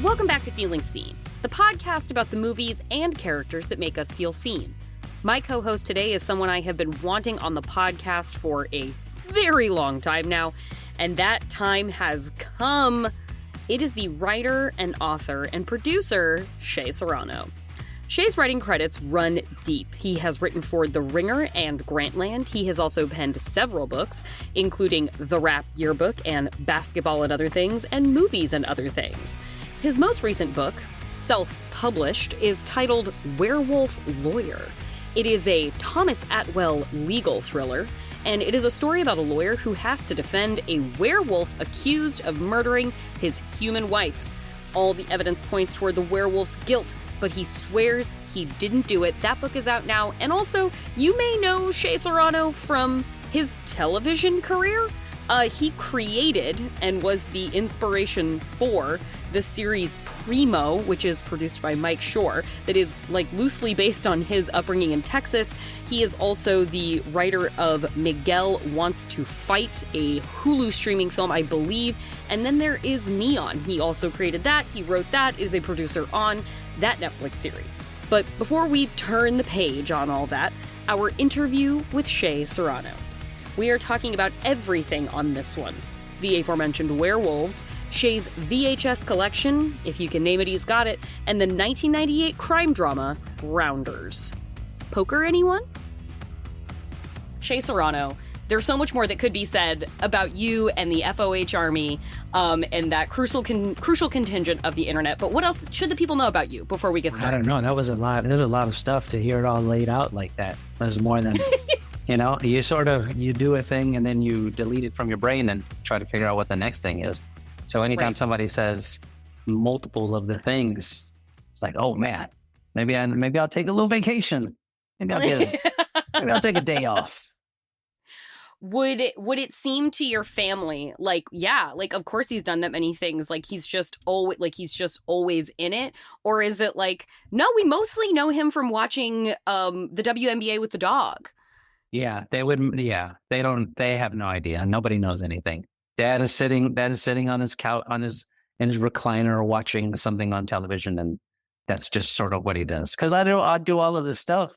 Welcome back to Feeling Seen, the podcast about the movies and characters that make us feel seen. My co-host today is someone I have been wanting on the podcast for a very long time now, and that time has come. It is the writer and author and producer, Shea Serrano. Shea's writing credits run deep. He has written for The Ringer and Grantland. He has also penned several books, including The Rap Yearbook and Basketball and Other Things, and Movies and Other Things. His most recent book, self-published, is titled Werewolf Lawyer. It is a Thomas Atwell legal thriller, and it is a story about a lawyer who has to defend a werewolf accused of murdering his human wife. All the evidence points toward the werewolf's guilt, but he swears he didn't do it. That book is out now, and also, you may know Shea Serrano from his television career. He created and was the inspiration for the series Primo, which is produced by Mike Shore, that is loosely based on his upbringing in Texas. He is also the writer of Miguel Wants to Fight, a Hulu streaming film, I believe. And then there is Neon. He also created that. He wrote that, is a producer on that Netflix series. But before we turn the page on all that, our interview with Shea Serrano. We are talking about everything on this one. The aforementioned werewolves, Shea's VHS collection, if you can name it, he's got it, and the 1998 crime drama, Rounders. Poker, anyone? Shea Serrano, there's so much more that could be said about you and the FOH Army, and that crucial contingent of the internet, but what else should the people know about you before we get started? I don't know, that was a lot. There's a lot of stuff to hear it all laid out like that. There's more than... You know, you do a thing and then you delete it from your brain and try to figure out what the next thing is. So anytime somebody says multiple of the things, it's like, oh man, maybe I'll take a little vacation. Maybe I'll take a day off. Would it seem to your family of course he's done that many things, he's just always in it, or is it no, we mostly know him from watching the WNBA with the dog? Yeah, they would. Yeah, they have no idea. Nobody knows anything. Dad is sitting on his couch, in his recliner, watching something on television, and that's just sort of what he does. Because I do all of this stuff.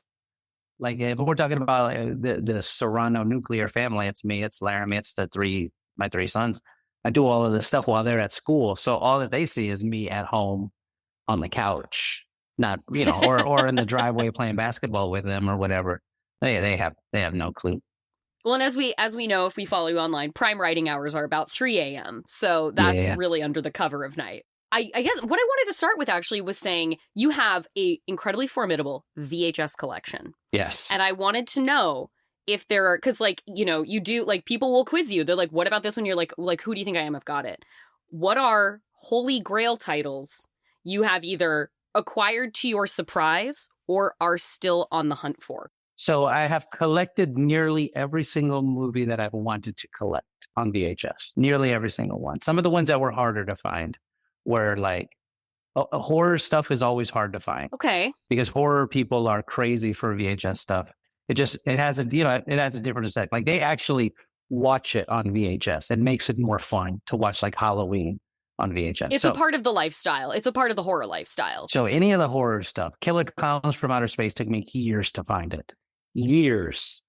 If we're talking about the Serrano nuclear family, it's me, it's Laramie, it's my three sons. I do all of this stuff while they're at school, so all that they see is me at home on the couch, not or in the driveway playing basketball with them or whatever. They have no clue. Well, and as we know, if we follow you online, prime writing hours are about 3 a.m. So that's really under the cover of night. I guess what I wanted to start with actually was saying you have a incredibly formidable VHS collection. Yes. And I wanted to know if there are, because you do, people will quiz you. They're like, what about this one? You're like, who do you think I am? I've got it. What are holy grail titles you have either acquired to your surprise or are still on the hunt for? So I have collected nearly every single movie that I've wanted to collect on VHS. Nearly every single one. Some of the ones that were harder to find were horror stuff is always hard to find. Okay. Because horror people are crazy for VHS stuff. It has a different effect. They actually watch it on VHS. It makes it more fun to watch Halloween on VHS. It's a part of the lifestyle. It's a part of the horror lifestyle. So any of the horror stuff, Killer Clowns from Outer Space took me years to find it. Years.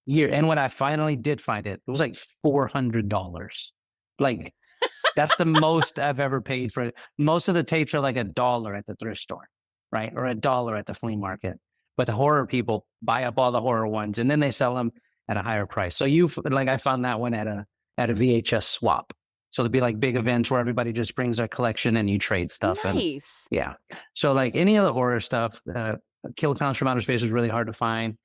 And when I finally did find it, it was $400. That's the most I've ever paid for it. Most of the tapes are $1 at the thrift store, right? Or $1 at the flea market. But the horror people buy up all the horror ones and then they sell them at a higher price. So I found that one at a VHS swap. So there'd be big events where everybody just brings their collection and you trade stuff. Nice. And, yeah. So any of the horror stuff, Killer Clowns from Outer Space was really hard to find.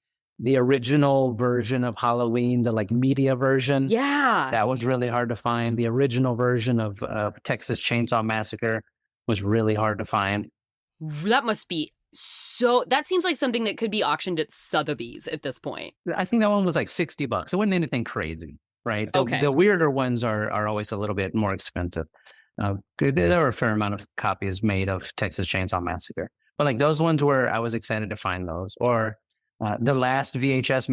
The original version of Halloween, the media version. Yeah. That was really hard to find. The original version of Texas Chainsaw Massacre was really hard to find. That must be that seems like something that could be auctioned at Sotheby's at this point. I think that one was $60. It wasn't anything crazy, right? The weirder ones are always a little bit more expensive. There were a fair amount of copies made of Texas Chainsaw Massacre. But those ones where I was excited to find those. Or The last VHS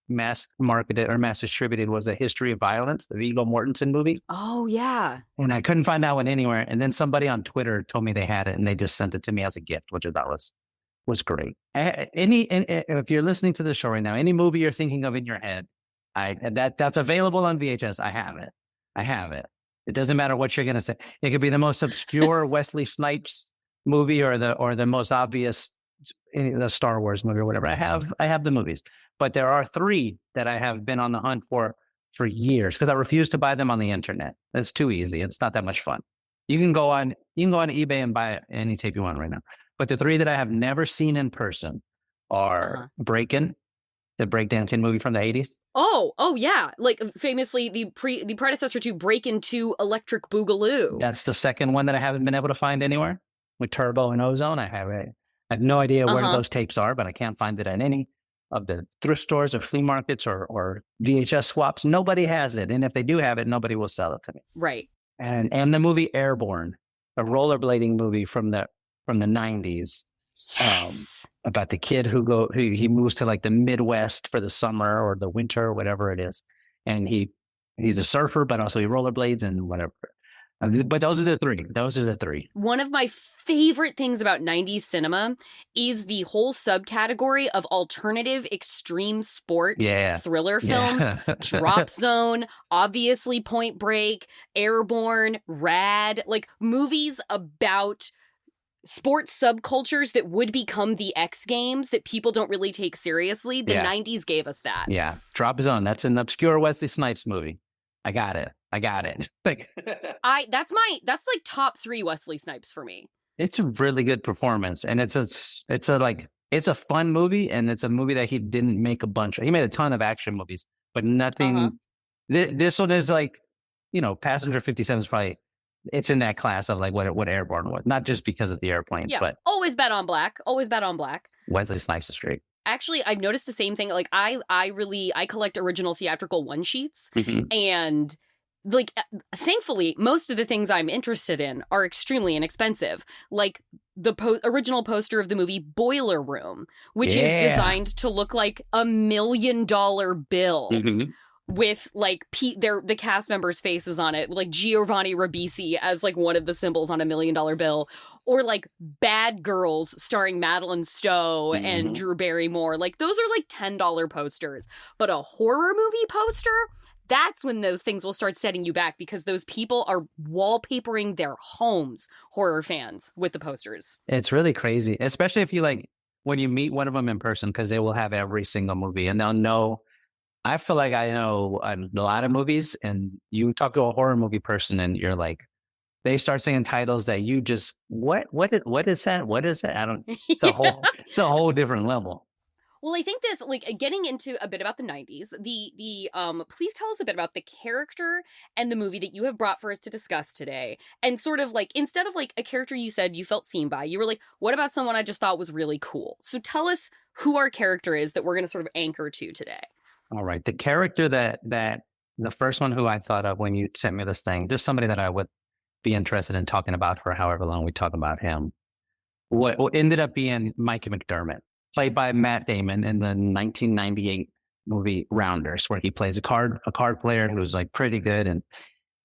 mass marketed or mass distributed was A History of Violence, the Viggo Mortensen movie. Oh, yeah. And I couldn't find that one anywhere. And then somebody on Twitter told me they had it, and they just sent it to me as a gift, which I thought was great. If you're listening to the show right now, any movie you're thinking of in your head, that's available on VHS. I have it. It doesn't matter what you're gonna say. It could be the most obscure Wesley Snipes movie or the most obvious the Star Wars movie or whatever. I have the movies, but there are 3 that I have been on the hunt for years because I refuse to buy them on the internet. It's too easy. It's not that much fun. You can go on eBay and buy any tape you want right now. But the 3 that I have never seen in person are Breakin', the breakdancing movie from the 80s. Oh yeah. Like famously the predecessor to Breakin' 2 Electric Boogaloo. That's the second one that I haven't been able to find anywhere with Turbo and Ozone. I have no idea where those tapes are, but I can't find it at any of the thrift stores or flea markets or VHS swaps. Nobody has it. And if they do have it, nobody will sell it to me. Right. And the movie Airborne, a rollerblading movie from the 90s. Yes. About the kid who he moves to like the Midwest for the summer or the winter or whatever it is. And he's a surfer, but also he rollerblades and whatever. But those are the 3. One of my favorite things about 90s cinema is the whole subcategory of alternative extreme sport thriller films. Drop Zone, obviously Point Break, Airborne, Rad, like movies about sports subcultures that would become the X Games that people don't really take seriously. The 90s gave us that. Yeah. Drop Zone. That's an obscure Wesley Snipes movie. I got it. Like that's like top 3 Wesley Snipes for me. It's a really good performance, and it's a fun movie, and it's a movie that he didn't make a bunch of. He made a ton of action movies, but nothing. This one is like, Passenger 57 is probably it's in that class of like what Airborne was, not just because of the airplanes, but always bet on black. Wesley Snipes is great. Actually, I've noticed the same thing. Like I collect original theatrical one sheets, and like thankfully most of the things I'm interested in are extremely inexpensive. Like the original poster of the movie Boiler Room, which is designed to look like $1 million bill. With like the cast members' faces on it, like Giovanni Ribisi as like one of the symbols on $1 million bill, or like Bad Girls starring Madeline Stowe and Drew Barrymore. Like those are like $10 posters, but a horror movie poster, that's when those things will start setting you back because those people are wallpapering their homes, horror fans, with the posters. It's really crazy, especially if you when you meet one of them in person, because they will have every single movie and they'll know. I feel like I know a lot of movies, and you talk to a horror movie person and you're like, they start saying titles that you just, what is that? What is that? It's a whole different level. Well, I think this, like, getting into a bit about the 90s, please tell us a bit about the character and the movie that you have brought for us to discuss today. And sort of like, instead of like a character you said you felt seen by, you were like, what about someone I just thought was really cool? So tell us who our character is that we're going to sort of anchor to today. All right. The character that the first one who I thought of when you sent me this thing, just somebody that I would be interested in talking about for however long we talk about him, what ended up being Mike McDermott, played by Matt Damon in the 1998 movie Rounders, where he plays a card player who's like pretty good, and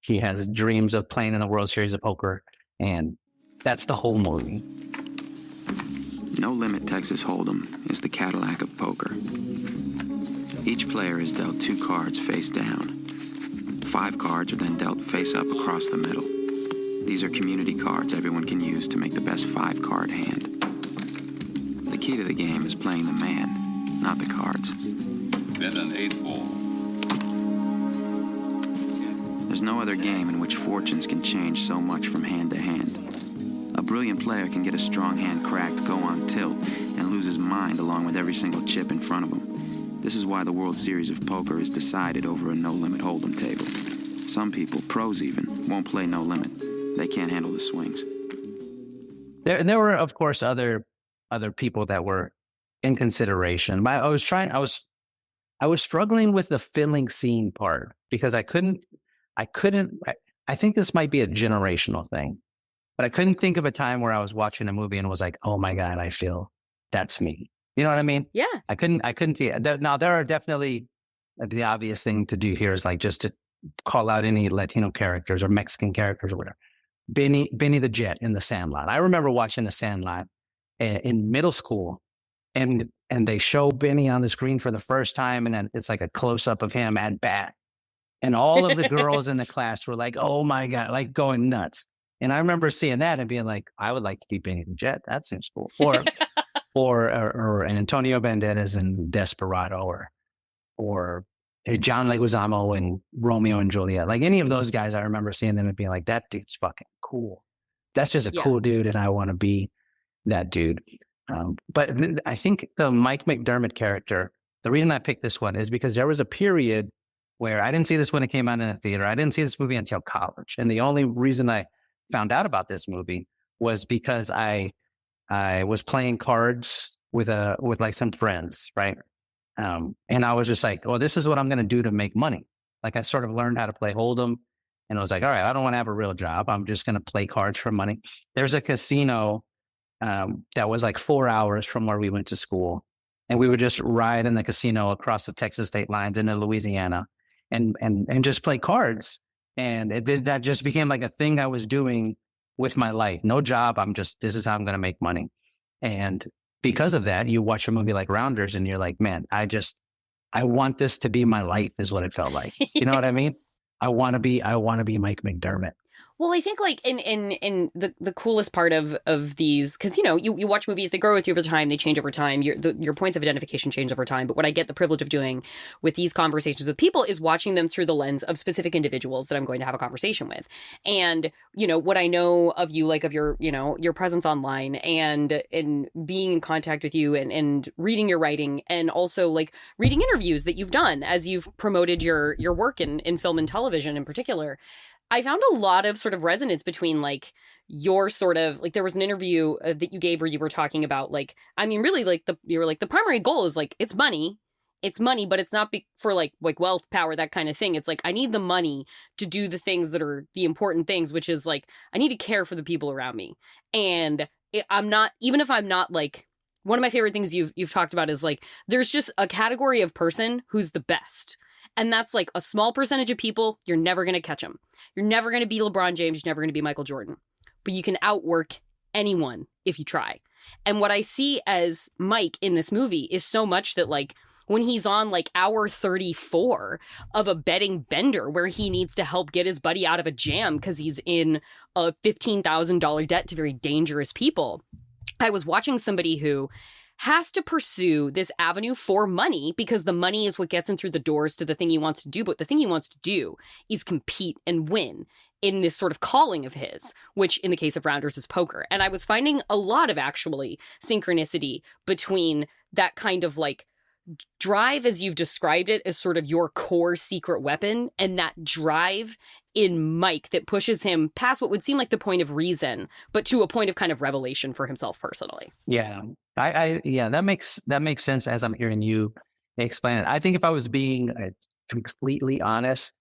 he has dreams of playing in the World Series of Poker, and that's the whole movie. No Limit Texas Hold'em is the Cadillac of poker. Each player is dealt 2 cards face down. 5 cards are then dealt face up across the middle. These are community cards everyone can use to make the best 5-card hand. The key to the game is playing the man, not the cards. Bet an 8 ball. There's no other game in which fortunes can change so much from hand to hand. A brilliant player can get a strong hand cracked, go on tilt, and lose his mind along with every single chip in front of him. This is why the World Series of Poker is decided over a no-limit hold'em table. Some people, pros even, won't play no limit. They can't handle the swings. There were, of course, other people that were in consideration. I was struggling with the filling scene part because I think this might be a generational thing, but I couldn't think of a time where I was watching a movie and was like, oh my God, I feel that's me. You know what I mean? Yeah. I couldn't see it. Now, there are definitely, the obvious thing to do here is like just to call out any Latino characters or Mexican characters or whatever. Benny the Jet in The Sandlot. I remember watching The Sandlot in middle school, and they show Benny on the screen for the first time, and then it's like a close up of him at bat, and all of the girls in the class were like, "Oh my god!" like going nuts. And I remember seeing that and being like, "I would like to be Benny the Jet. That seems cool." Or an Antonio Banderas in Desperado, or John Leguizamo in Romeo and Juliet. Like any of those guys, I remember seeing them and being like, "That dude's fucking cool. That's just a cool dude, and I want to be that dude." But I think the Mike McDermott character, the reason I picked this one is because there was a period where I didn't see this when it came out in the theater. I didn't see this movie until college. And the only reason I found out about this movie was because I was playing cards with like some friends, right? And I was just like, "Oh, this is what I'm going to do to make money." Like I sort of learned how to play Hold'em, and I was like, "All right, I don't want to have a real job. I'm just going to play cards for money." There's a casino that was like 4 hours from where we went to school, and we would just ride in the casino across the Texas state lines into Louisiana, and just play cards. And that just became like a thing I was doing with my life. No job. This is how I'm going to make money. And because of that, you watch a movie like Rounders and you're like, man, I want this to be my life, is what it felt like. You know what I mean? I want to be Mike McDermott. Well, I think like in the coolest part of these, because, you know, you watch movies, they grow with you over time, they change over time, your points of identification change over time. But what I get the privilege of doing with these conversations with people is watching them through the lens of specific individuals that I'm going to have a conversation with. And, you know, what I know of you, like of your, you know, your presence online and in being in contact with you and reading your writing, and also like reading interviews that you've done as you've promoted your work in film and television in particular. I found a lot of sort of resonance between like your sort of like, there was an interview that you gave where you were talking about like, I mean, really like you were like, the primary goal is like, it's money, but it's not for like wealth, power, that kind of thing. It's like, I need the money to do the things that are the important things, which is like, I need to care for the people around me. And I'm not, even if I'm not like, one of my favorite things you've talked about is like, there's just a category of person who's the best. And that's like a small percentage of people. You're never going to catch them. You're never going to be LeBron James. You're never going to be Michael Jordan. But you can outwork anyone if you try. And what I see as Mike in this movie is so much that like when he's on like hour 34 of a betting bender where he needs to help get his buddy out of a jam because he's in a $15,000 debt to very dangerous people. I was watching somebody who has to pursue this avenue for money because the money is what gets him through the doors to the thing he wants to do. But the thing he wants to do is compete and win in this sort of calling of his, which in the case of Rounders is poker. And I was finding a lot of actually synchronicity between that kind of like drive, as you've described it, as sort of your core secret weapon, and that drive in Mike that pushes him past what would seem like the point of reason, but to a point of kind of revelation for himself personally. Yeah. That makes sense as I'm hearing you explain it. I think if I was being completely honest,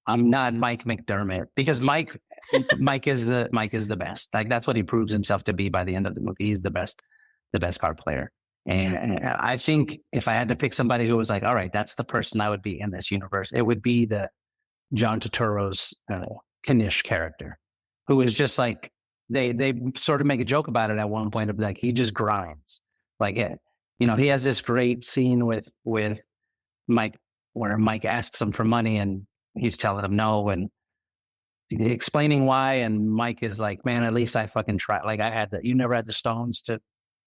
I'm not Mike McDermott, because Mike is the best. Like that's what he proves himself to be by the end of the movie. He's the best card player. And I think if I had to pick somebody who was like, all right, that's the person I would be in this universe, it would be the John Turturro's Kanish character, who is just like, they sort of make a joke about it at one point of like, he just grinds. Like, you know, he has this great scene with Mike where Mike asks him for money and he's telling him no and explaining why. And Mike is like, man, at least I fucking tried. Like you never had the stones to,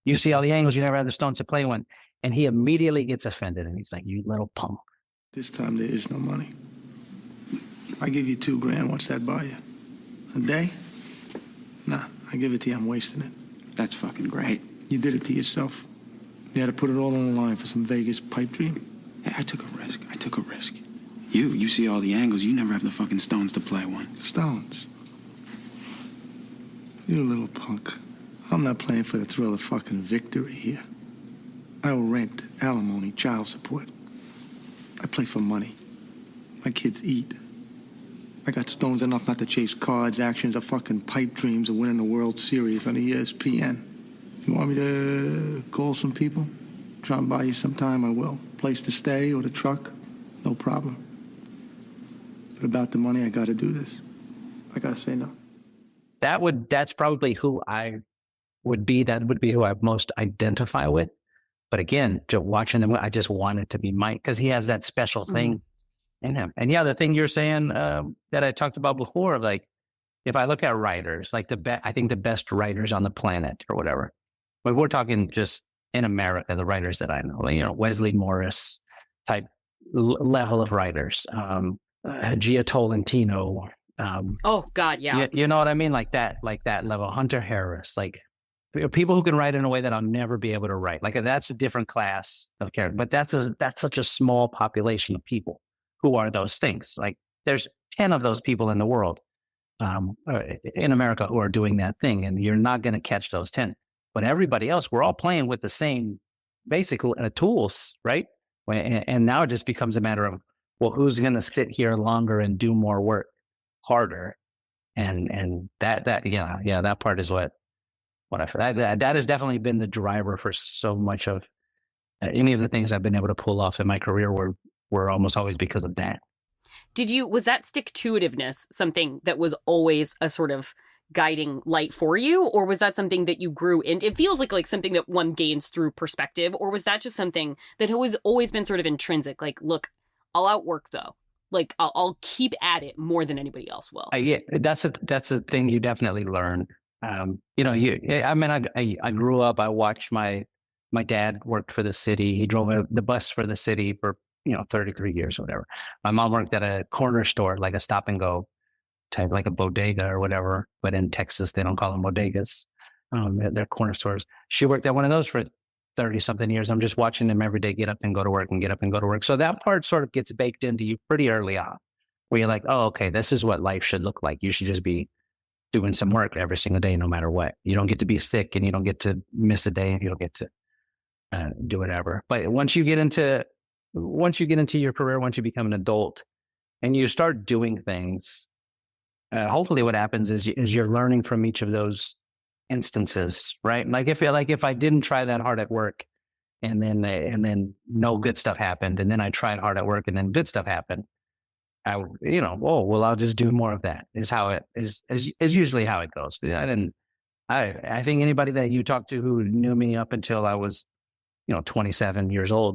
you see all the angles, you never had the stones to play one. And he immediately gets offended and he's like, you little punk. This time there is no money. I give you $2,000, what's that buy you? A day? Nah, I give it to you, I'm wasting it. That's fucking great. You did it to yourself. You had to put it all on the line for some Vegas pipe dream. Hey, I took a risk. You see all the angles, you never have the fucking stones to play one. Stones? You little punk. I'm not playing for the thrill of fucking victory here. I owe rent, alimony, child support. I play for money. My kids eat. I got stones enough not to chase cards, actions, or fucking pipe dreams of winning the World Series on ESPN. You want me to call some people? Try and buy you some time, I will. Place to stay or the truck, no problem. But about the money, I got to do this. I got to say no. That's probably who I would be. That would be who I most identify with. But again, watching him, I just want it to be Mike because he has that special thing in him. And yeah, the thing you're saying that I talked about before, like if I look at writers, like I think the best writers on the planet or whatever, but we're talking just in America, the writers that I know, you know, Wesley Morris type level of writers, Gia Tolentino. Oh God, yeah. You know what I mean? Like that level. Hunter Harris, like people who can write in a way that I'll never be able to write. Like that's a different class of character, but that's such a small population of people who are those things. Like there's 10 of those people in the world, in America who are doing that thing, and you're not going to catch those 10. But everybody else, we're all playing with the same basic tools, right? And now it just becomes a matter of, well, who's going to sit here longer and do more work harder? And that part is what I feel. That has definitely been the driver for so much of any of the things I've been able to pull off in my career were almost always because of that. Was that stick-to-itiveness something that was always a sort of guiding light for you, or was that something that you grew in? It feels like something that one gains through perspective, or was that just something that has always been sort of intrinsic? Like, look, I'll outwork though. Like I'll keep at it more than anybody else will. Yeah, that's a thing you definitely learn. I grew up. I watched my dad worked for the city. He drove the bus for the city for 33 years or whatever. My mom worked at a corner store, like a stop and go type, like a bodega or whatever. But in Texas, they don't call them bodegas. They're corner stores. She worked at one of those for 30 something years. I'm just watching them every day get up and go to work and get up and go to work. So that part sort of gets baked into you pretty early on, where you're like, oh, okay, this is what life should look like. You should just be doing some work every single day, no matter what. You don't get to be sick, and you don't get to miss a day, and you don't get to do whatever. But once you get into your career, once you become an adult and you start doing things, hopefully what happens is you're learning from each of those instances, right? Like if I didn't try that hard at work and then no good stuff happened, and then I tried hard at work and then good stuff happened, I'll just do more of that is how it is usually how it goes. I think anybody that you talk to who knew me up until I was 27 years old,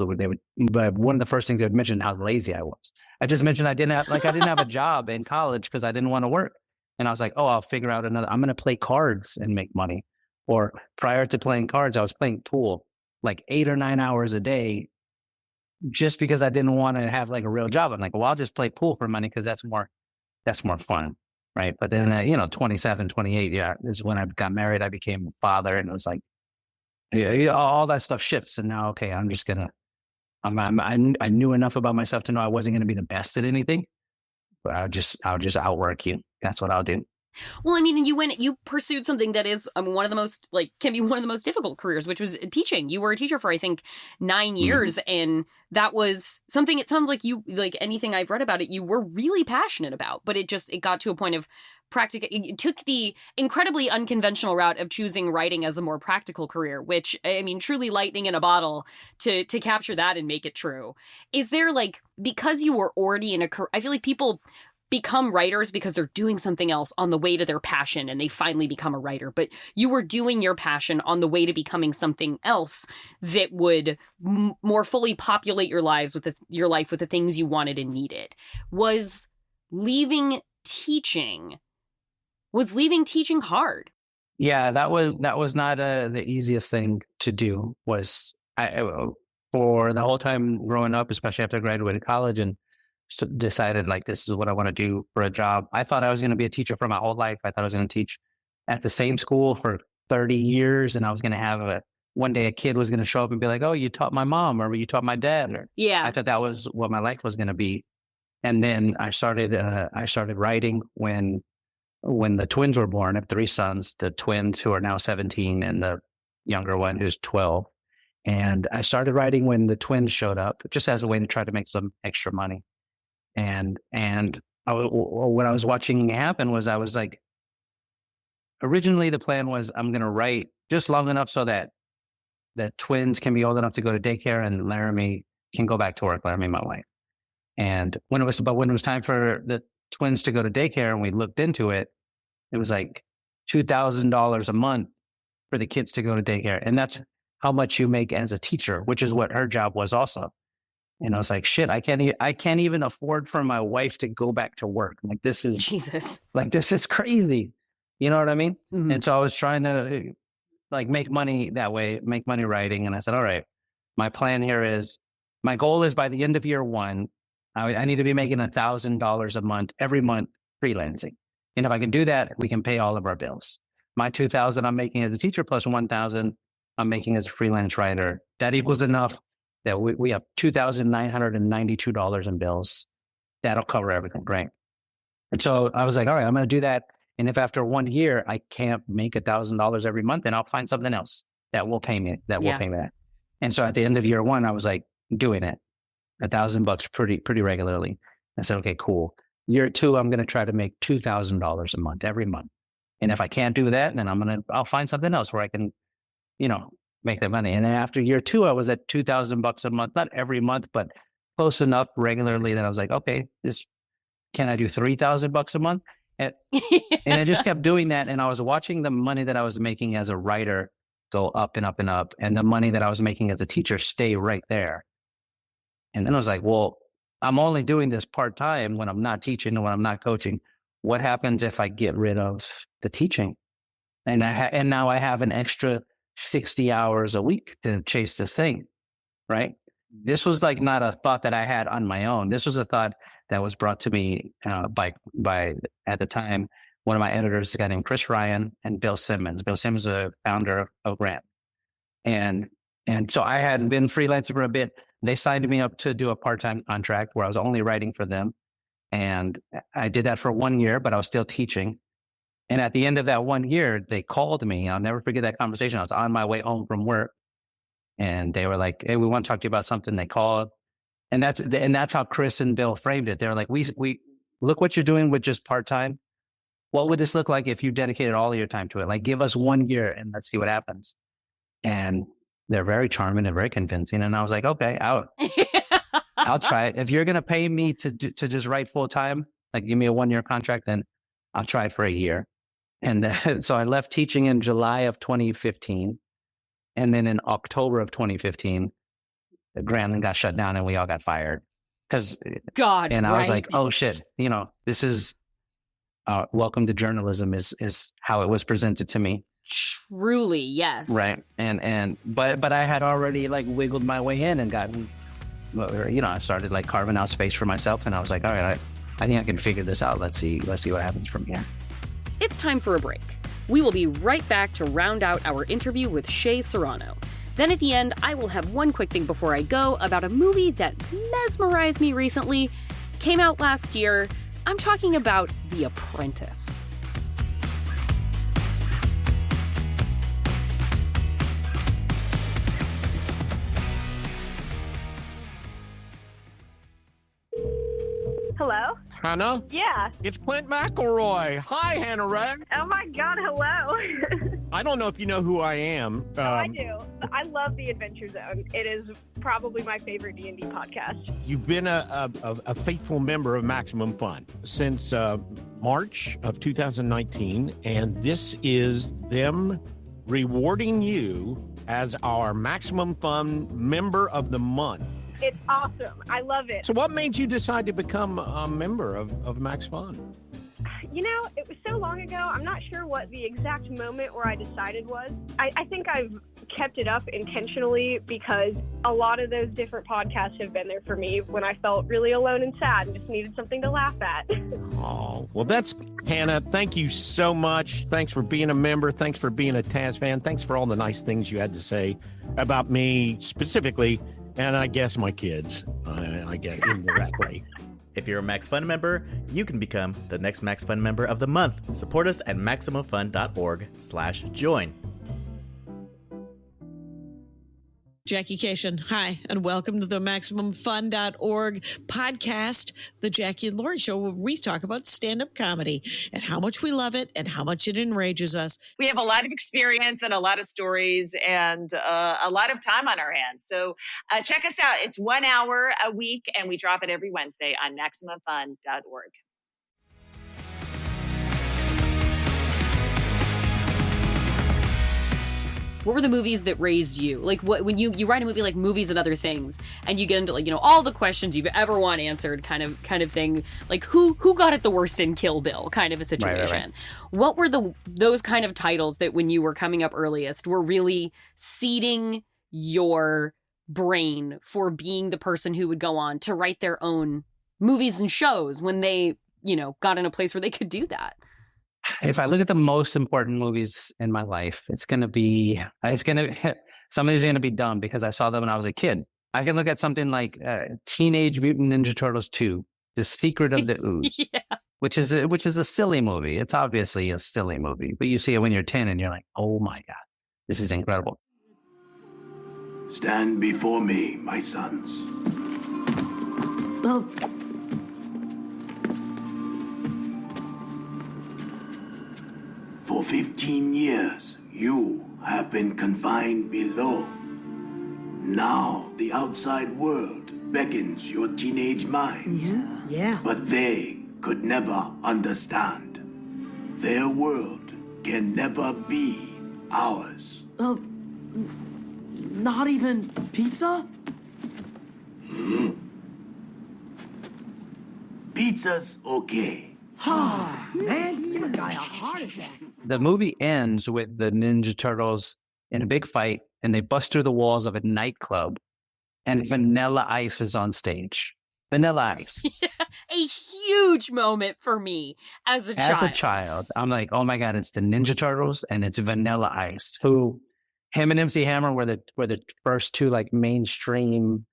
but one of the first things they would mention how lazy I was. I just mentioned I didn't have a job in college because I didn't want to work. And I was like, oh, I'll figure out I'm going to play cards and make money. Or prior to playing cards, I was playing pool like 8 or 9 hours a day just because I didn't want to have like a real job. I'm like, well, I'll just play pool for money because that's more fun. Right. But then, 27, 28, is when I got married. I became a father, and it was like, all that stuff shifts. And now, okay, I'm just going to, I knew enough about myself to know I wasn't going to be the best at anything, but I'll just outwork you. That's what I'll do. Well, I mean, you pursued something that is one of the most, can be one of the most difficult careers, which was teaching. You were a teacher for, I think, 9 years. Mm-hmm. And that was something, it sounds like you, like anything I've read about it, you were really passionate about, but it got to a point of it took the incredibly unconventional route of choosing writing as a more practical career, which, I mean, truly lightning in a bottle to capture that and make it true. Is there because you were already in a career, I feel like people become writers because they're doing something else on the way to their passion and they finally become a writer. But you were doing your passion on the way to becoming something else that would more fully populate your life with the things you wanted and needed. Was leaving teaching hard? Yeah, that was not the easiest thing to do. For the whole time growing up, especially after I graduated college and decided this is what I want to do for a job. I thought I was going to be a teacher for my whole life. I thought I was going to teach at the same school for 30 years, and I was going to have one day a kid was going to show up and be like, "Oh, you taught my mom, or you taught my dad." Yeah, I thought that was what my life was going to be. And then I started writing when the twins were born. I have 3 sons, the twins who are now 17 and the younger one who's 12. And I started writing when the twins showed up, just as a way to try to make some extra money. And what I was watching happen was I was like, originally the plan was I'm going to write just long enough so that the twins can be old enough to go to daycare, and Laramie can go back to work. Laramie, my wife. And when it was time for the twins to go to daycare, and we looked into it, it was like $2,000 a month for the kids to go to daycare, and that's how much you make as a teacher, which is what her job was also. And I was like, shit, I can't even afford for my wife to go back to work. Like, this is Jesus. Like, this is crazy. You know what I mean? Mm-hmm. And so I was trying to like make money that way, make money writing. And I said, all right, my plan here is, my goal is by the end of year one, I need to be making $1,000 a month, every month, freelancing. And if I can do that, we can pay all of our bills. My $2,000 I'm making as a teacher plus $1,000 I'm making as a freelance writer. That equals enough that we have $2,992 in bills. That'll cover everything, right? And so I was like, all right, I'm going to do that. And if after 1 year I can't make $1,000 every month, then I'll find something else that will pay me. Will pay me that. And so at the end of year one, I was like doing it $1,000 pretty regularly. I said, okay, cool. Year two, I'm going to try to make $2,000 a month every month. And if I can't do that, then I'll find something else where I can, make that money. And then after year two, I was at $2,000 a month, not every month, but close enough regularly that I was like, okay, can I do $3,000 a month? And I just kept doing that. And I was watching the money that I was making as a writer go up and up and up, and the money that I was making as a teacher stay right there. And then I was like, well, I'm only doing this part-time when I'm not teaching and when I'm not coaching. What happens if I get rid of the teaching? And now I have an extra 60 hours a week to chase this thing, right? This was like not a thought that I had on my own. This was a thought that was brought to me by at the time, one of my editors, a guy named Chris Ryan and Bill Simmons. Bill Simmons is a founder of Grant. And so I had been freelancing for a bit. They signed me up to do a part-time contract where I was only writing for them. And I did that for 1 year, but I was still teaching. And at the end of that 1 year, they called me. I'll never forget that conversation. I was on my way home from work, and they were like, hey, we want to talk to you about something. They called. And that's how Chris and Bill framed it. They're like, we look what you're doing with just part-time. What would this look like if you dedicated all of your time to it? Like, give us 1 year and let's see what happens. And they're very charming and very convincing. And I was like, okay, I'll try it. If you're going to pay me to just write full time, like give me a 1 year contract, then I'll try it for a year. And so I left teaching in July of 2015. And then in October of 2015, the Grantland got shut down and we all got fired. And I was like, oh shit, this is welcome to journalism is how it was presented to me. Truly, yes. Right. But I had already like wiggled my way in and gotten, I started like carving out space for myself, and I was like, all right, I think I can figure this out. Let's see what happens from here. It's time for a break. We will be right back to round out our interview with Shea Serrano. Then at the end, I will have one quick thing before I go about a movie that mesmerized me recently. Came out last year. I'm talking about The Apprentice. Hello? Hannah? Yeah. It's Clint McElroy. Hi, Hannah Ray. Oh my God, hello. I don't know if you know who I am. I do. I love The Adventure Zone. It is probably my favorite D&D podcast. You've been a faithful member of Maximum Fun since March of 2019, and this is them rewarding you as our Maximum Fun Member of the Month. It's awesome. I love it. So what made you decide to become a member of Max Fun? It was so long ago. I'm not sure what the exact moment where I decided was. I think I've kept it up intentionally because a lot of those different podcasts have been there for me when I felt really alone and sad and just needed something to laugh at. Oh, well, that's Hannah. Thank you so much. Thanks for being a member. Thanks for being a Taz fan. Thanks for all the nice things you had to say about me specifically. And I guess my kids, I get indirectly. If you're a Max Fun member, you can become the next Max Fun member of the month. Support us at MaximumFun.org/join. Jackie Cation, hi, and welcome to the MaximumFun.org podcast, The Jackie and Laurie Show, where we talk about stand-up comedy and how much we love it and how much it enrages us. We have a lot of experience and a lot of stories and a lot of time on our hands. So check us out. It's 1 hour a week, and we drop it every Wednesday on MaximumFun.org. What were the movies that raised you? Like, what when you write a movie like Movies and Other Things, and you get into, like, you know, all the questions you've ever want answered, kind of thing. Like, who got it the worst in Kill Bill, kind of a situation. Right. What were those kind of titles that when you were coming up earliest were really seeding your brain for being the person who would go on to write their own movies and shows when they, you know, got in a place where they could do that? If I look at the most important movies in my life, some of these are going to be dumb because I saw them when I was a kid. I can look at something like Teenage Mutant Ninja Turtles 2, The Secret of the Ooze, yeah. which is a silly movie. It's obviously a silly movie, but you see it when you're 10 and you're like, oh my God, this is incredible. Stand before me, my sons. Well, for 15 years, you have been confined below. Now, the outside world beckons your teenage minds. Yeah. But they could never understand. Their world can never be ours. Well, not even pizza? Pizza's okay. Man, give a guy a heart attack. The movie ends with the Ninja Turtles in a big fight, and they bust through the walls of a nightclub, and Vanilla Ice is on stage. Vanilla Ice. Yeah, a huge moment for me as a child. As a child, I'm like, oh my God, it's the Ninja Turtles and it's Vanilla Ice, who him and MC Hammer were the first two like mainstream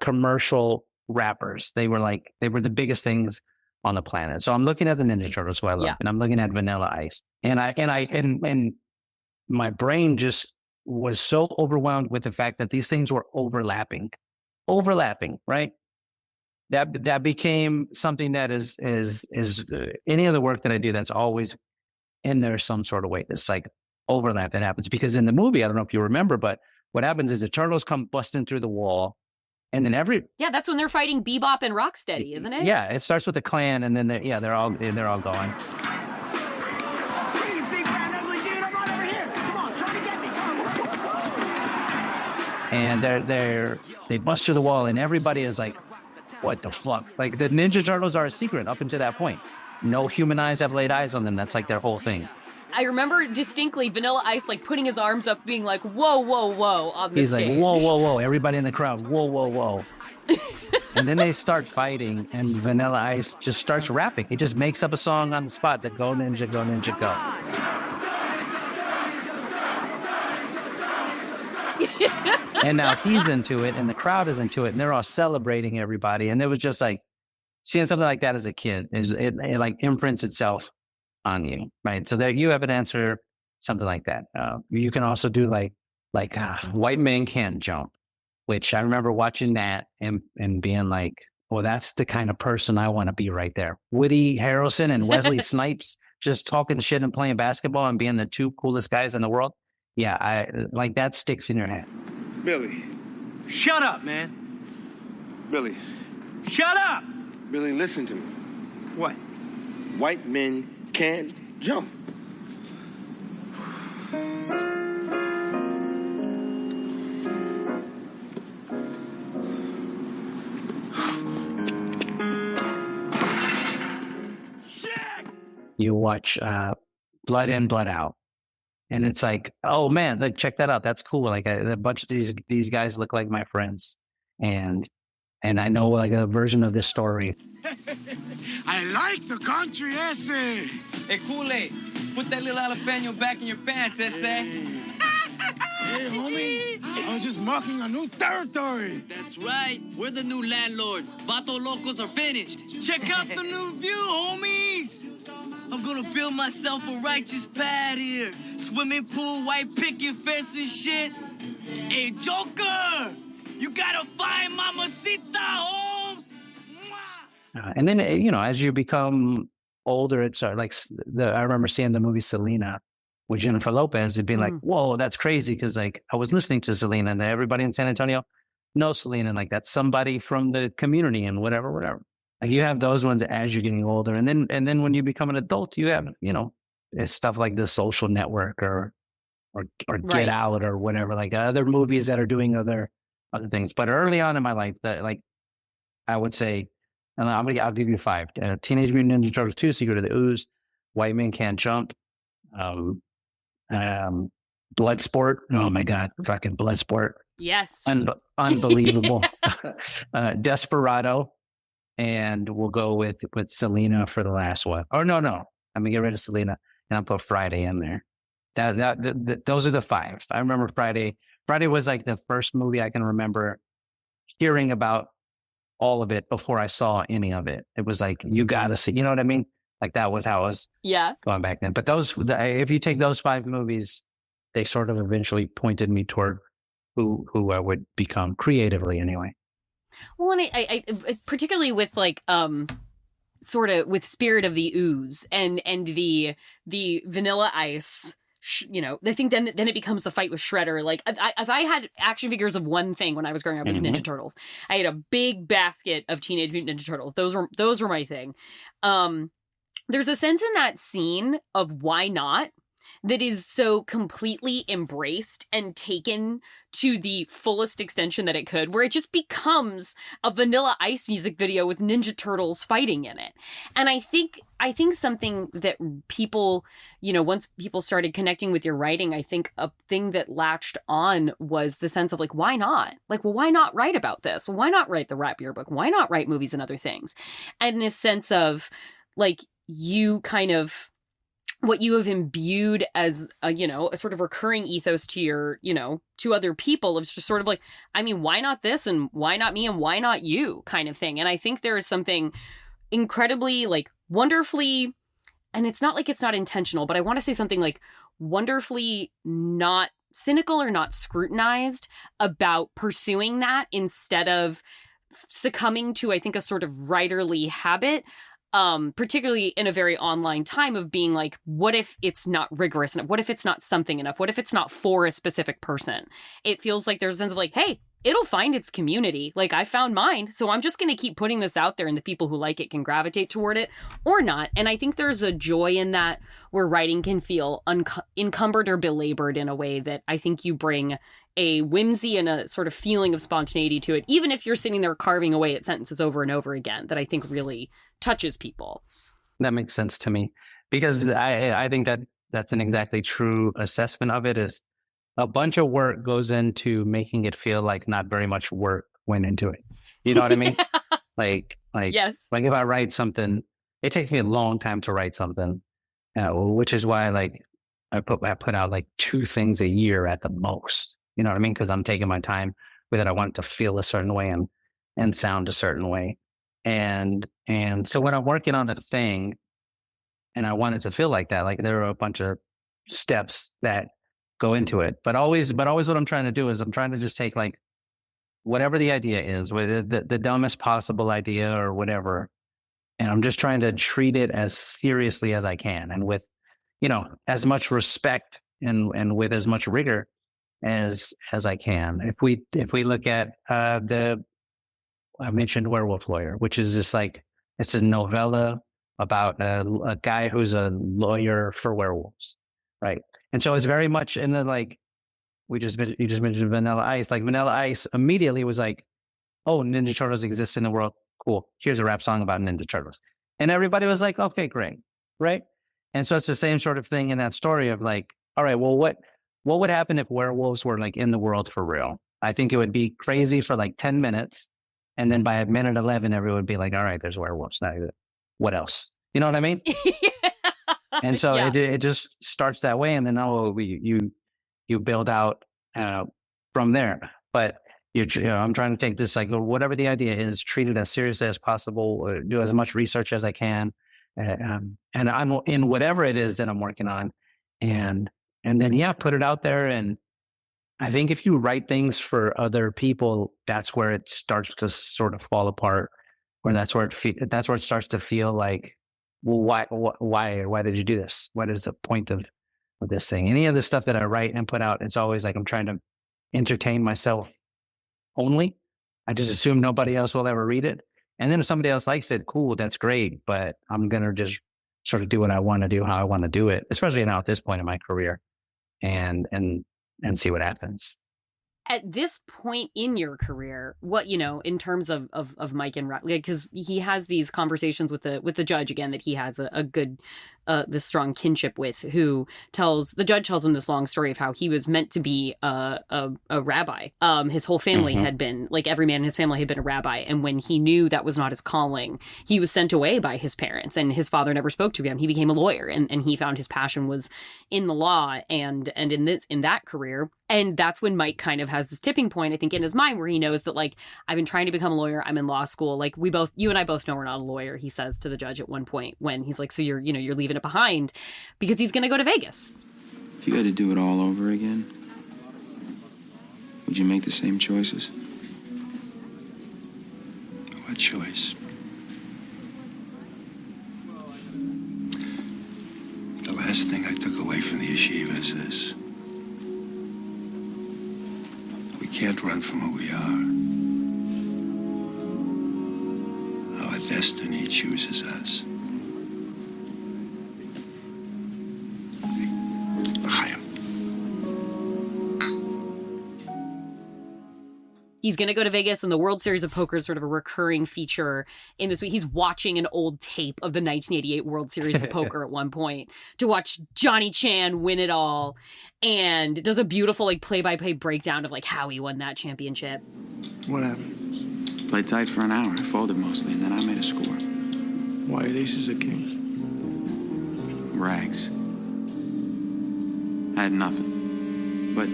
commercial rappers. They were the biggest things on the planet. So I'm looking at the Ninja Turtles, who I love, and I'm looking at Vanilla Ice, and my brain just was so overwhelmed with the fact that these things were overlapping, right? That became something that is any other work that I do that's always in there some sort of way. It's like overlap that happens because in the movie, I don't know if you remember, but what happens is the turtles come busting through the wall. And then that's when they're fighting Bebop and Rocksteady, isn't it? Yeah, it starts with the clan, and then they're all going. Hey, you big round ugly dude, I'm right over here. Come on, try to get me. Come on. And they bust through the wall, and everybody is like, "What the fuck?" Like the Ninja Turtles are a secret up until that point. No human eyes have laid eyes on them. That's like their whole thing. I remember distinctly Vanilla Ice like putting his arms up, being like, "Whoa, whoa, whoa!" on the stage. He's like, "Whoa, whoa, whoa!" Everybody in the crowd, "Whoa, whoa, whoa!" And then they start fighting, and Vanilla Ice just starts rapping. He just makes up a song on the spot that "Go Ninja, Go Ninja, Go." And now he's into it, and the crowd is into it, and they're all celebrating everybody. And it was just like seeing something like that as a kid. It like imprints itself on you, right? So there you have an answer, something like that. You can also do like White Men Can't Jump, which I remember watching that and being like, well, that's the kind of person I want to be right there. Woody Harrelson and Wesley Snipes just talking shit and playing basketball and being the two coolest guys in the world. Yeah, I like that sticks in your head. Billy, shut up, man. Billy, shut up. Billy, listen to me. What? White men can't jump. You watch Blood In, Blood Out, and it's like, oh man, like check that out. That's cool. Like a bunch of these guys look like my friends, and I know like a version of this story. I like the country essay. Hey, Kool-Aid, put that little jalapeno back in your pants, essay. Hey, homie, I was just marking a new territory. That's right. We're the new landlords. Vato Locos are finished. Check out the new view, homies. I'm gonna build myself a righteous pad here. Swimming pool, white picket fence and shit. Hey, Joker! You gotta find Mamacita, Holmes! And then, as you become older, it's like I remember seeing the movie Selena with Jennifer Lopez and being like, whoa, that's crazy. Cause like I was listening to Selena and everybody in San Antonio knows Selena. And like that's somebody from the community and whatever. Like you have those ones as you're getting older. And then when you become an adult, you have, it's stuff like The Social Network or Get Out or whatever, like other movies that are doing other things. But early on in my life, I would say, and I'll give you 5: Teenage Mutant Ninja Turtles 2, Secret of the Ooze, White Men Can't Jump, Bloodsport. Oh my God, fucking Bloodsport. Yes. Unbelievable. Desperado. And we'll go with Selena for the last one. Or no. I'm gonna get rid of Selena and I'll put Friday in there. Those are the 5. I remember Friday. Friday was like the first movie I can remember hearing about all of it before I saw any of it. It was like, you gotta see, you know what I mean? Like that was how I was going back then. But if you take those 5 movies, they sort of eventually pointed me toward who I would become creatively anyway. Well, and I particularly with like sort of with Spirit of the Ooze and the Vanilla Ice, I think then it becomes the fight with Shredder. Like if I had action figures of one thing when I was growing up, it was Ninja Turtles. I had a big basket of Teenage Mutant Ninja Turtles. Those were my thing. There's a sense in that scene of why not that is so completely embraced and taken to the fullest extension that it could, where it just becomes a Vanilla Ice music video with Ninja Turtles fighting in it. And I think something that people, once people started connecting with your writing, I think a thing that latched on was the sense of like, why not? Like, well, why not write about this? Why not write the rap yearbook? Why not write movies and other things? And this sense of like, you kind of, what you have imbued as a sort of recurring ethos to your, to other people, it's just sort of like, I mean, why not this and why not me and why not you kind of thing. And I think there is something incredibly like wonderfully, and it's not like it's not intentional, but I want to say something like wonderfully not cynical or not scrutinized about pursuing that instead of succumbing to, I think, a sort of writerly habit. Particularly in a very online time of being like, what if it's not rigorous enough? What if it's not something enough? What if it's not for a specific person? It feels like there's a sense of like, hey, it'll find its community. Like I found mine. So I'm just going to keep putting this out there and the people who like it can gravitate toward it or not. And I think there's a joy in that where writing can feel encumbered or belabored in a way that I think you bring a whimsy and a sort of feeling of spontaneity to it, even if you're sitting there carving away at sentences over and over again, that I think really touches people. That makes sense to me because I think that's an exactly true assessment of it. Is a bunch of work goes into making it feel like not very much work went into it. You know what I mean? Like yes. Like if I write something, it takes me a long time to write something, which is why like I put out like 2 things a year at the most. You know what I mean? Because I'm taking my time with it. I want it to feel a certain way and sound a certain way. And so when I'm working on a thing and I want it to feel like that, like there are a bunch of steps that go into it. But always what I'm trying to do is I'm trying to just take like whatever the idea is, the dumbest possible idea or whatever. And I'm just trying to treat it as seriously as I can and with, as much respect and with as much rigor as I can. If we look at I mentioned Werewolf Lawyer, which is just like, it's a novella about a guy who's a lawyer for werewolves, right? And so it's very much in the like, you just mentioned Vanilla Ice. Like Vanilla Ice immediately was like, oh, Ninja Turtles exist in the world. Cool. Here's a rap song about Ninja Turtles. And everybody was like, okay, great. Right. And so it's the same sort of thing in that story of like, all right, well, what would happen if werewolves were like in the world for real? I think it would be crazy for like 10 minutes. And then by minute 11, everyone would be like, all right, there's werewolves. Now, what else? You know what I mean? And so it just starts that way. And then, you build out from there. But I'm trying to take this, like whatever the idea is, treat it as seriously as possible, do as much research as I can. And I'm in whatever it is that I'm working on. And then, put it out there. And I think if you write things for other people, that's where it starts to sort of fall apart. Where that's where it starts to feel like, well, why did you do this? What is the point of this thing? Any of the stuff that I write and put out, it's always like I'm trying to entertain myself only. I just assume nobody else will ever read it. And then if somebody else likes it, cool, that's great. But I'm going to just sort of do what I want to do, how I want to do it, especially now at this point in my career, and see what happens. At this point in your career, what, in terms of Mike and Riley, because he has these conversations with the judge again that he has a good, this strong kinship with, who the judge tells him this long story of how he was meant to be a rabbi. His whole family had been, like every man in his family had been a rabbi. And when he knew that was not his calling, he was sent away by his parents, and his father never spoke to him. He became a lawyer, and he found his passion was in the law and in that career. And that's when Mike kind of has this tipping point, I think, in his mind, where he knows that, like, I've been trying to become a lawyer. I'm in law school. Like, you and I both know we're not a lawyer, he says to the judge at one point, when he's like, so you're leaving it behind, because he's going to go to Vegas. If you had to do it all over again, would you make the same choices? What choice? The last thing I took away from the yeshiva is this. We can't run from who we are. Our destiny chooses us. He's going to go to Vegas, and the World Series of Poker is sort of a recurring feature in this week. He's watching an old tape of the 1988 World Series of Poker at one point to watch Johnny Chan win it all, and does a beautiful like play-by-play breakdown of like how he won that championship. What happened? Played tight for an hour. I folded mostly, and then I made a score. Why aces or kings? Rags. I had nothing. But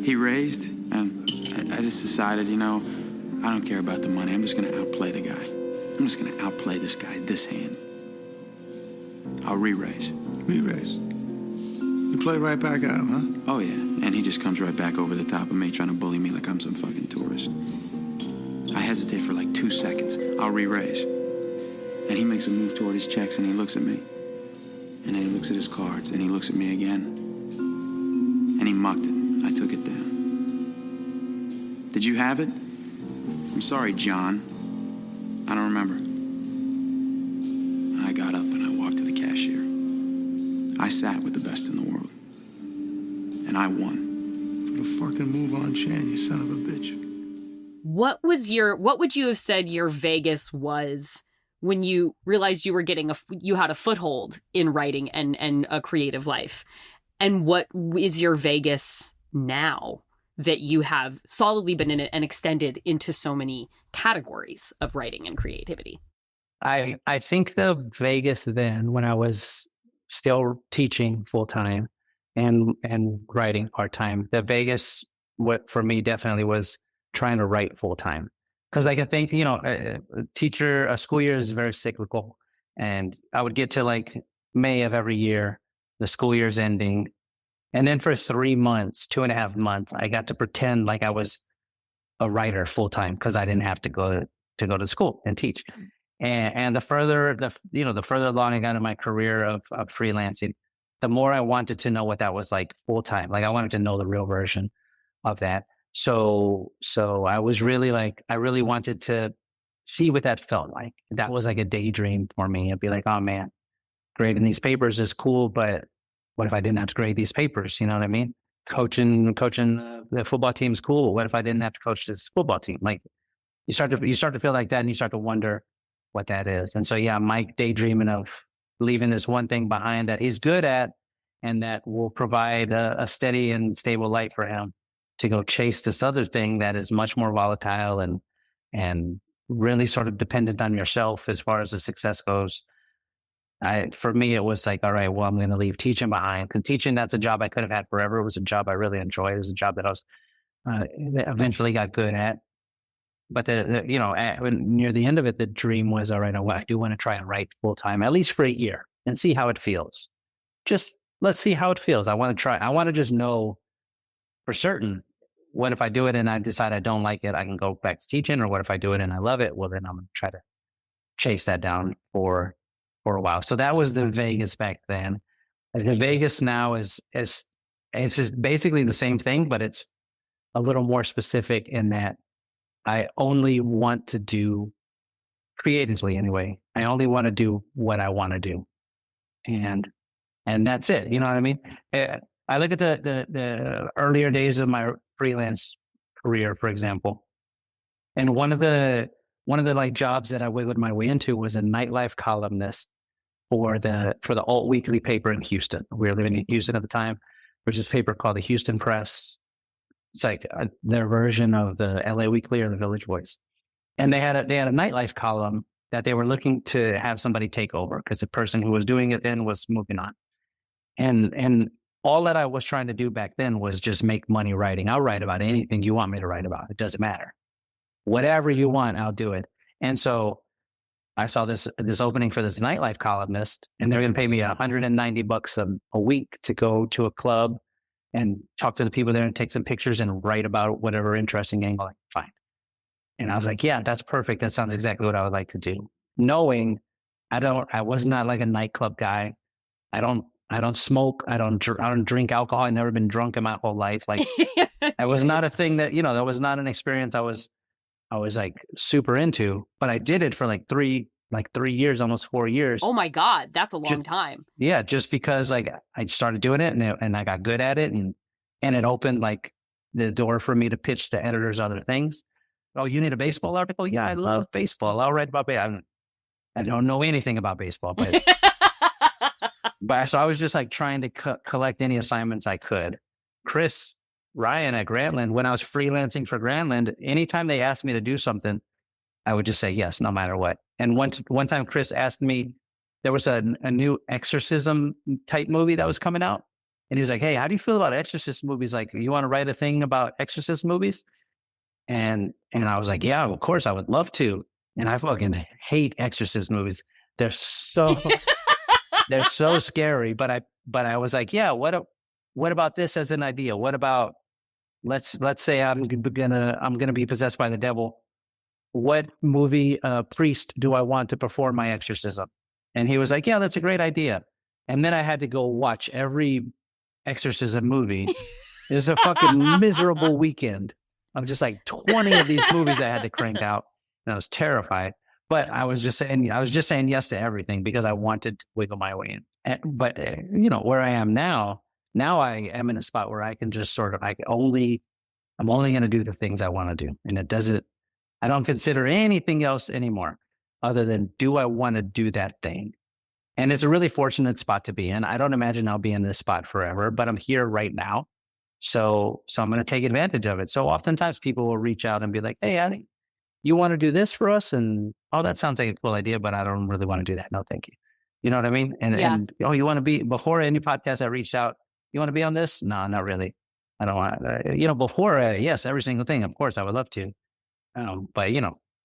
he raised, and I just decided, I don't care about the money. I'm just going to outplay the guy. I'm just going to outplay this guy this hand. I'll re-raise. Re-raise? You play right back at him, huh? Oh, yeah. And he just comes right back over the top of me, trying to bully me like I'm some fucking tourist. I hesitate for like 2 seconds. I'll re-raise. And he makes a move toward his checks, and he looks at me. And then he looks at his cards, and he looks at me again. And he mucked it. I took it down. Did you have it? I'm sorry, John. I don't remember. I got up and I walked to the cashier. I sat with the best in the world. And I won. Put a fucking move on Chan, you son of a bitch. What would you have said your Vegas was when you realized you were you had a foothold in writing and a creative life? And what is your Vegas now that you have solidly been in it and extended into so many categories of writing and creativity? I think the Vegas then, when I was still teaching full time and writing part time, the Vegas, what for me definitely was trying to write full time. Because like I think, a school year is very cyclical, and I would get to like May of every year, the school year's ending. And then for 3 months, 2.5 months, I got to pretend like I was a writer full time because I didn't have to go to school and teach. And the further along I got in my career of freelancing, the more I wanted to know what that was like full time. Like I wanted to know the real version of that. So I was really I really wanted to see what that felt like. That was like a daydream for me. I'd be like, oh man, grading these papers is cool, but what if I didn't have to grade these papers? You know what I mean? Coaching the football team is cool. What if I didn't have to coach this football team? Like you start to feel like that, and you start to wonder what that is. And so, yeah, Mike daydreaming of leaving this one thing behind that he's good at, and that will provide a steady and stable life for him to go chase this other thing that is much more volatile and really sort of dependent on yourself as far as the success goes. For me, it was like, all right, well, I'm going to leave teaching behind. Because teaching, that's a job I could have had forever. It was a job I really enjoyed. It was a job that I was eventually got good at. But near the end of it, the dream was, all right, I do want to try and write full time, at least for a year, and see how it feels. Just let's see how it feels. I want to try. I want to just know for certain. What if I do it and I decide I don't like it? I can go back to teaching. Or what if I do it and I love it? Well, then I'm going to try to chase that down for a while. So that was the Vegas back then. The Vegas now is it's just basically the same thing, but it's a little more specific in that I only want to do creatively anyway. I only want to do what I want to do. And that's it. You know what I mean? I look at the earlier days of my freelance career, for example, and one of the like jobs that I wiggled my way into was a nightlife columnist for the alt weekly paper in Houston. We were living in Houston at the time. There's this paper called the Houston Press. It's like their version of the LA Weekly or the Village Voice. And they had a nightlife column that they were looking to have somebody take over because the person who was doing it then was moving on. And all that I was trying to do back then was just make money writing. I'll write about anything you want me to write about. It doesn't matter. Whatever you want, I'll do it. And so I saw this opening for this nightlife columnist, and they're going to pay me $190 a week to go to a club and talk to the people there and take some pictures and write about whatever interesting angle I can find. And I was like, yeah, that's perfect. That sounds exactly what I would like to do. Knowing I was not like a nightclub guy. I don't smoke. I don't drink alcohol. I've never been drunk in my whole life. Like that was not a thing that, that was not an experience I was like super into, but I did it for like 3 years, almost 4 years. Oh my God. That's a long time. Yeah. Just because like I started doing it and I got good at it and it opened like the door for me to pitch to editors other things. Oh, you need a baseball article? Yeah, I love baseball. I'll write about baseball. I don't know anything about baseball, but so I was just like trying to collect any assignments I could. Chris Ryan at Grantland, when I was freelancing for Grantland, anytime they asked me to do something, I would just say yes, no matter what. And one time Chris asked me, there was a new exorcism type movie that was coming out. And he was like, hey, how do you feel about exorcist movies? Like, you want to write a thing about exorcist movies? And I was like, yeah, of course, I would love to. And I fucking hate exorcist movies. They're so they're so scary. But I was like, yeah, what about this as an idea? What about let's say I'm gonna be possessed by the devil. What movie priest do I want to perform my exorcism? And he was like, yeah, that's a great idea. And then I had to go watch every exorcism movie. It was a fucking miserable weekend of just like 20 of these movies I had to crank out. And I was terrified. But I was just saying yes to everything because I wanted to wiggle my way in. But where I am now I am in a spot where I can just sort of I'm only going to do the things I want to do. And I don't consider anything else anymore other than, do I want to do that thing? And it's a really fortunate spot to be in. I don't imagine I'll be in this spot forever, but I'm here right now. So I'm going to take advantage of it. So oftentimes people will reach out and be like, hey, I think you want to do this for us? And, oh, that sounds like a cool idea, but I don't really want to do that. No, thank you. You know what I mean? And you want to be, before any podcast I reached out, you want to be on this? No, not really. I don't want before, yes, every single thing. Of course, I would love to. But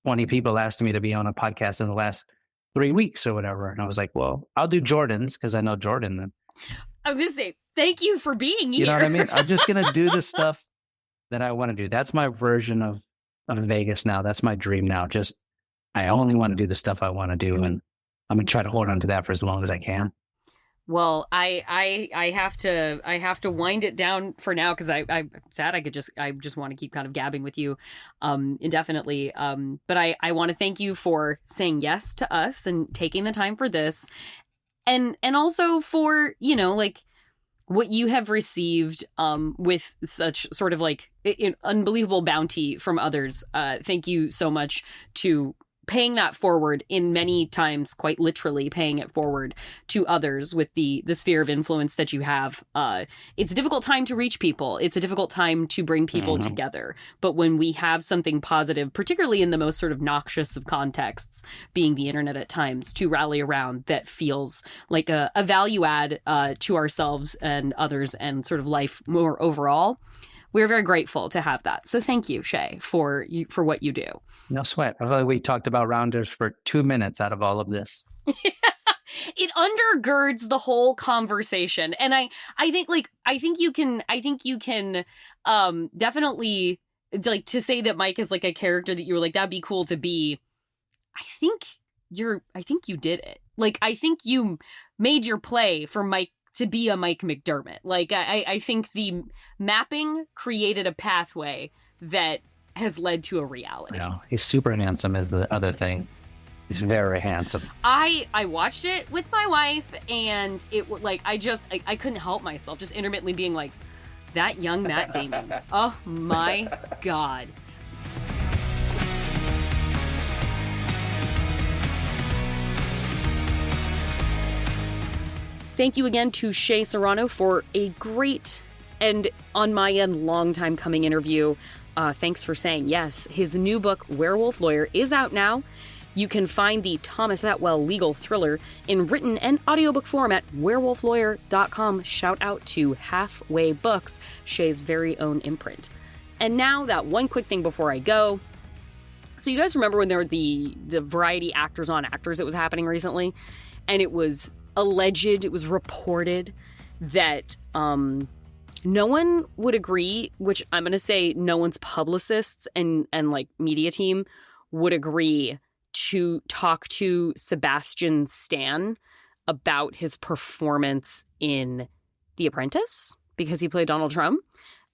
20 people asked me to be on a podcast in the last 3 weeks or whatever. And I was like, well, I'll do Jordan's because I know Jordan. I was going to say, thank you for being here. You know what I mean? I'm just going to do the stuff that I want to do. That's my version of Vegas now. That's my dream now. Just, I only want to do the stuff I want to do. And I'm going to try to hold on to that for as long as I can. Well, I have to wind it down for now because I'm sad. I just want to keep kind of gabbing with you indefinitely. But I want to thank you for saying yes to us and taking the time for this. And also for, like what you have received with such sort of like unbelievable bounty from others. Thank you so much to paying that forward, in many times, quite literally paying it forward to others with the sphere of influence that you have. It's a difficult time to reach people. It's a difficult time to bring people together. But when we have something positive, particularly in the most sort of noxious of contexts, being the internet at times, to rally around that feels like a value add to ourselves and others and sort of life more overall, we're very grateful to have that. So thank you, Shea, for what you do. No sweat. I feel like we talked about Rounders for 2 minutes out of all of this. it undergirds the whole conversation. And I think you can definitely, like, to say that Mike is like a character that you were like, that'd be cool to be. I think you did it. Like, I think you made your play for Mike to be a Mike McDermott. Like, I think the mapping created a pathway that has led to a reality. No, he's super handsome is the other thing. He's very handsome. I watched it with my wife, and it like I couldn't help myself just intermittently being like, that young Matt Damon. Oh my God. Thank you again to Shea Serrano for a great and, on my end, long time coming interview. Thanks for saying yes. His new book, Werewolf Lawyer, is out now. You can find the Thomas Atwell legal thriller in written and audiobook form at werewolflawyer.com. Shout out to Halfway Books, Shea's very own imprint. And now, that one quick thing before I go. So you guys remember when there were the variety actors on actors that was happening recently? And it was alleged, it was reported that no one would agree, which I'm going to say no one's publicists and like media team would agree to talk to Sebastian Stan about his performance in The Apprentice because he played Donald Trump.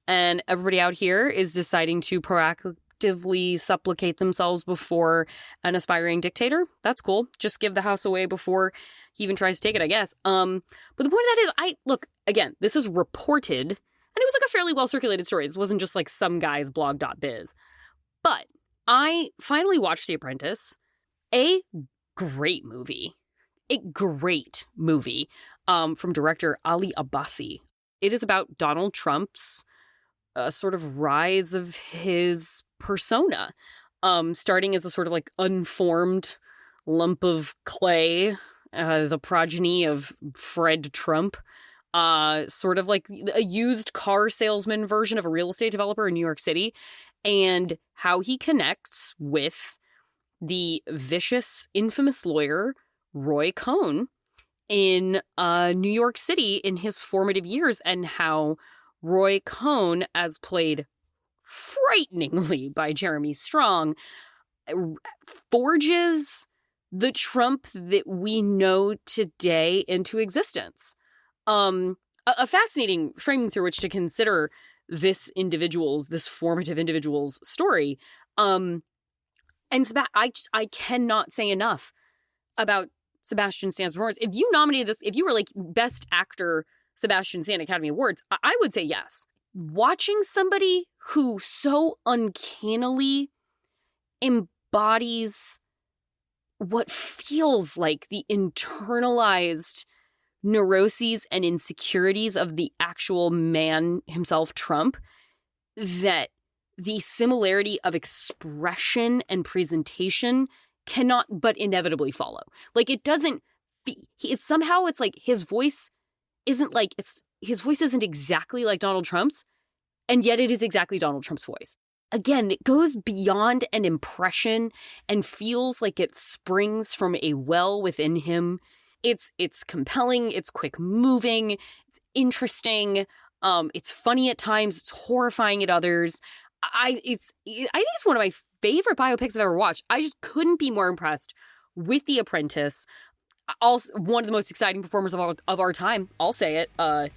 And everybody out here is deciding to proactively supplicate themselves before an aspiring dictator. That's cool. Just give the house away before he even tries to take it, I guess. But the point of that is, again, this is reported, and it was like a fairly well-circulated story. This wasn't just like some guy's blog.biz. But I finally watched The Apprentice. A great movie. From director Ali Abbasi. It is about Donald Trump's sort of rise of his persona, starting as a sort of like unformed lump of clay, the progeny of Fred Trump, sort of like a used car salesman version of a real estate developer in New York City, and how he connects with the vicious, infamous lawyer Roy Cohn in New York City in his formative years, and how Roy Cohn, as played frighteningly by Jeremy Strong, forges the Trump that we know today into existence. A fascinating framing through which to consider this formative individual's story. And I cannot say enough about Sebastian Stan's performance. If you nominated this, if you were like Best Actor Sebastian Stan Academy Awards, I would say yes. Watching somebody who so uncannily embodies what feels like the internalized neuroses and insecurities of the actual man himself, Trump, that the similarity of expression and presentation cannot but inevitably follow. Like, it doesn't, it's like his voice isn't exactly like Donald Trump's, and yet it is exactly Donald Trump's voice. Again, it goes beyond an impression and feels like it springs from a well within him. It's compelling, it's quick moving, it's interesting, it's funny at times, it's horrifying at others. I think it's one of my favorite biopics I've ever watched. I just couldn't be more impressed with The Apprentice. Also, one of the most exciting performers of our time. I'll say it. I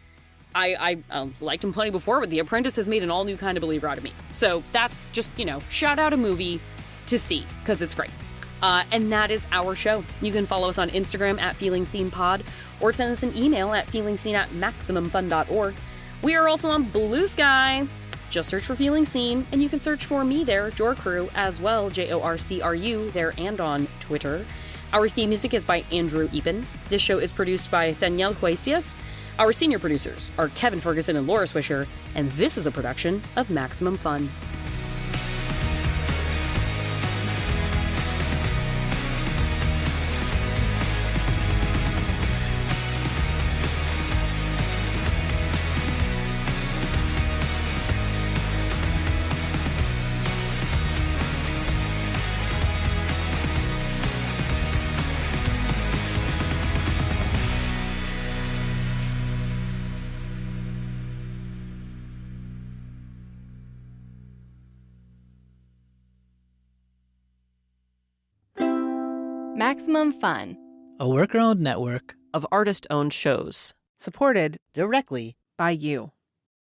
liked him plenty before, but The Apprentice has made an all new kind of believer out of me. So that's just, shout out a movie to see, because it's great. And that is our show. You can follow us on Instagram at FeelingSeenPod, or send us an email at feelingseen@maximumfun.org. We are also on Blue Sky. Just search for Feeling Seen, and you can search for me there, Jorcru, as well, JORCRU, there and on Twitter. Our theme music is by Andrew Epen. This show is produced by Danielle Huesias. Our senior producers are Kevin Ferguson and Laura Swisher, and this is a production of Maximum Fun. Maximum Fun, a worker-owned network of artist-owned shows. Supported directly by you.